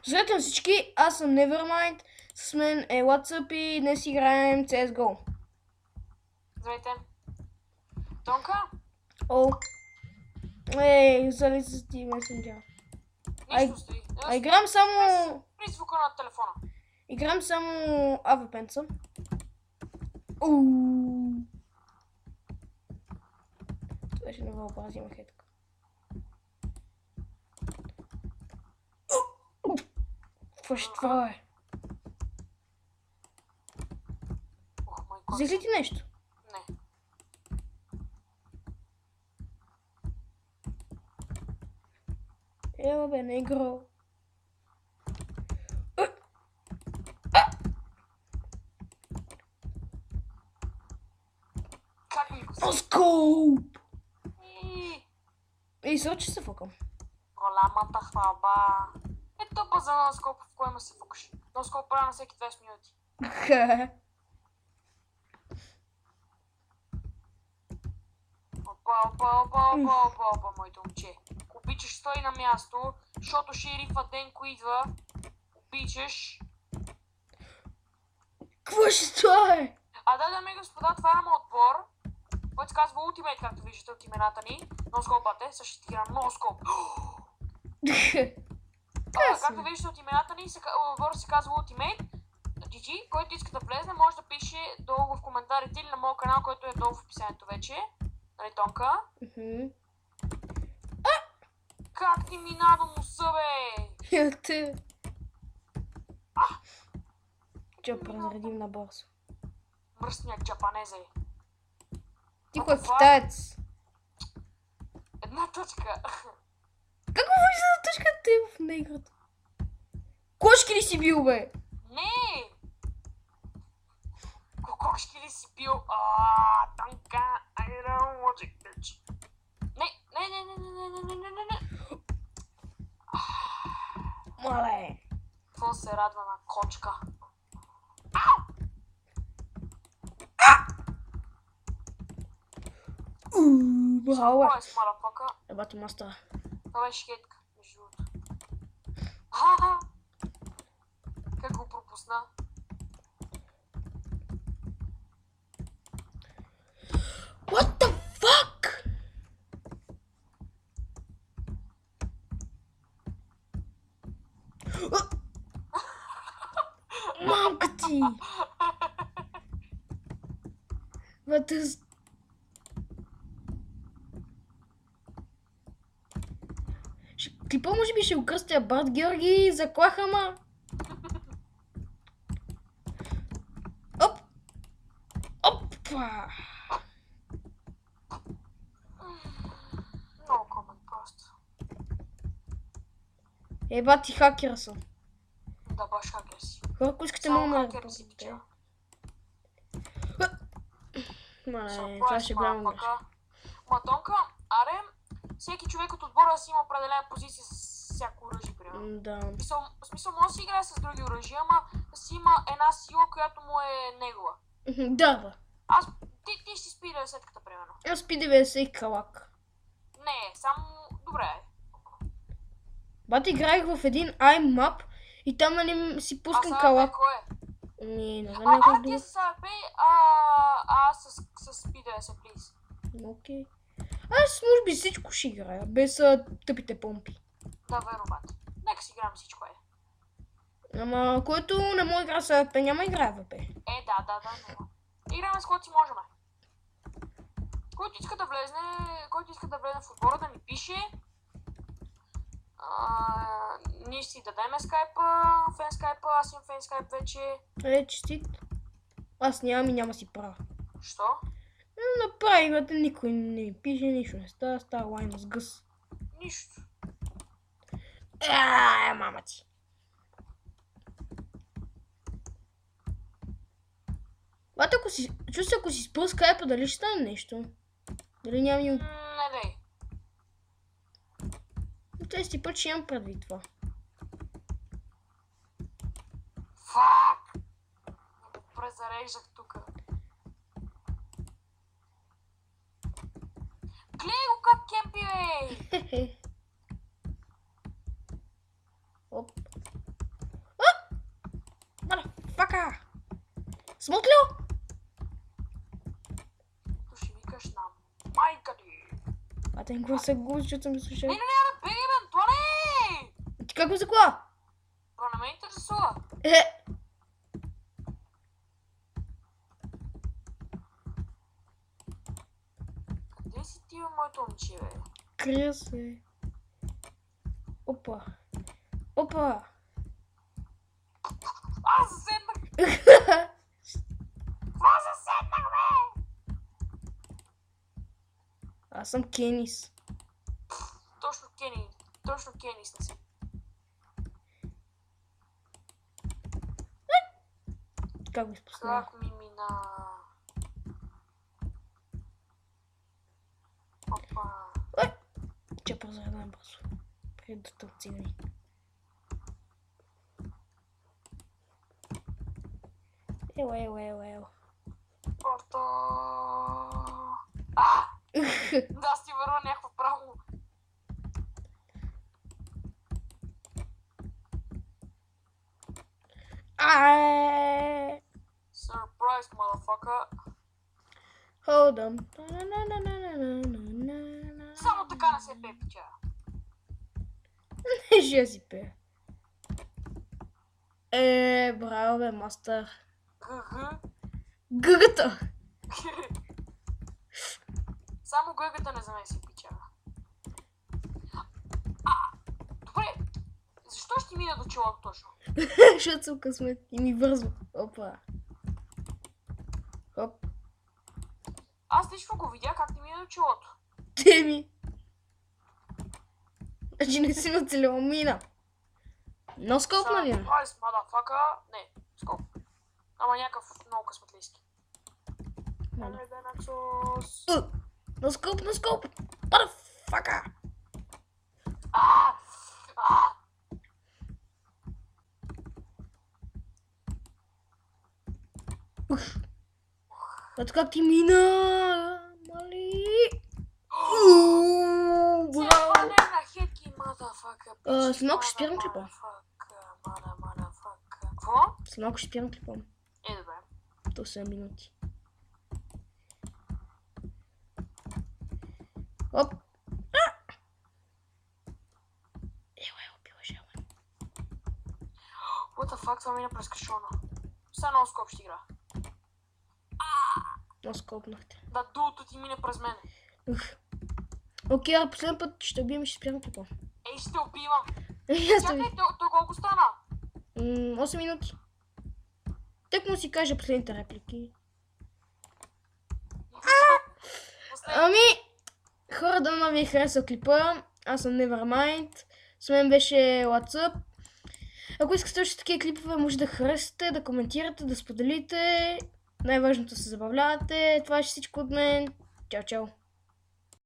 Здравейте на всички, аз съм Nevermind, с мен е WhatsApp и днес играем CSGO. Здравейте. Тонка? О, зали с ти месенджер. Нищо стои. Играм само... При звука на телефона. Играм само AWP-енца. Това ще навълбази има хетка. Какво ще това е? Взех ли ти нещо? Не. Ела бе, не игра. Как ми го си? Носкоп! Ей, срочи се фукам. Голямата хвалба. Ето па за носкоп, в кое му се фукаш. Носкоп правя на всеки 20 минути. Опа, моето момче. Обичаш стой на място, защото шерифа Денко идва. Обичаш. Какво ще става? Да, дами и господа, това е моят отбор, който се казва Ultimate, както виждате от имената ни. Носкопът е, също ще игра Носкоп. Както виждате от имената ни, отборът се казва Ultimate. GG, който иска да влезне, може да пише долу в коментарите или на моят канал, който е долу в описанието вече. Нали, Тонка? Как ти минава носа, бе? Ти. Че разредим на бързо. Мръсняк джапанезе. Ти кой е китаец? Една точка. Как го вижда за точката ти в неиграта? Кошки ли си бил, бе? Не! Кокошки ли си бил? Танка, I don't want it, bitch. Не. Мале. Какво се радва на кочка? Браво, бе. Кой е с марафака? Ебати маста. Това беше хейтка, между другото. Как го пропусна? What the fuck? Мамка ти! Клипа може би ще го кръстя Барт Георги, заклаха ма. Опа! Много комен просто. Еба ти хакера съм. Да, баш хакер си. Хора, ако искате Само мога хакер си, пича. Мале, това ще голямо грешка. Матонка, аре, всеки човек от отбора си има определена позиция с всяко оръжие, примерно. Да. В смисъл, може да си играе с други оръжия, ама си има една сила, която му е негова. Да, Ти си спи 90-ката, примерно. Аз спи 90 и калак. Не, само... Добре. Бат, играех в един iMap и там нали си пускам калак. Кой е? Не знам някой Ти друг. с АП, аз с спи 90, плиз. Окей. Аз може би всичко ще играя, без тъпите помпи. Да, верно, бат. Нека си играем всичко, е. Ама, който не може игра с АВП, няма играе АВП. Да, няма. Играме с който си можем. Който иска да влезе в отбора, да ми пише. Ние си дадем скайпа, фен скайпа, аз имам фен скайп вече. Честит. Аз нямам и няма си права. Що? Направи играта, никой не ми пише, нищо не става лайн с гъс. Нищо. Мама ти. Бата, ако си спра скайпа, дали ще стане нещо? Дали няма ни... Не дей. Тези път ще имам предвид това. Фак! Не го презареждах тука. Гледай го как кемпи, бе! Оп. Смотрел? То ще викаш на майка ти. А те какво се губи, че ми слушай? Не, бегай, бе, това не е! Ти как го закла? Това не ме интересува. Къде си ти, бе, моето момче, бе? Крия се. Опа. Опа. Аз заседнах! Аз заседнах, бе! Аз съм Кенис. Точно Кенис не си. Как го изпуснах? Как ми мина? Опа. Че позаедам бързо. Преди да те отцигани. Ел. Порто. Да, си върна някакво право. Surprise, motherfucker. Hold on. Само така не се пее, пича. Не ще си пее. Браво бе, мастър. Гъгата. Само гъгата не замеси, пича. Добре, защо ще мина до челото точно? Защото съм късмет и ми вързва. Опа. Хоп. Аз лично го видя как ти мина до челото. Теми. Значи не си нацелила мина. Но скоп, нали? Surprise, motherfucker. Не, скоп. Ама някакъв много късметлийски. Но скоп. Motherfucker. Ето как ти мина, мали. Браво. След малко ще спирам клипа. Какво? След малко ще спирам клипа. Добре. До 7 минути. Оп. Пилаш. What the fuck, това мина през кашона. Сега много скоп ще игра. Но скопнахте. Да, дулото ти мине през мене. Окей, а последен път ще убием и ще спирам клипа. Ей, ще убивам. Чакай, Чакай, то колко стана? 8 минути. Так му си кажа последните реплики. Ами, хора, да ви е харесал клипа. Аз съм Nevermind. С мен беше WhatsApp. Ако искате още такива клипове, може да харесате, да коментирате, да споделите. Най-важното се забавлявате. Това е всичко от мен. Чао.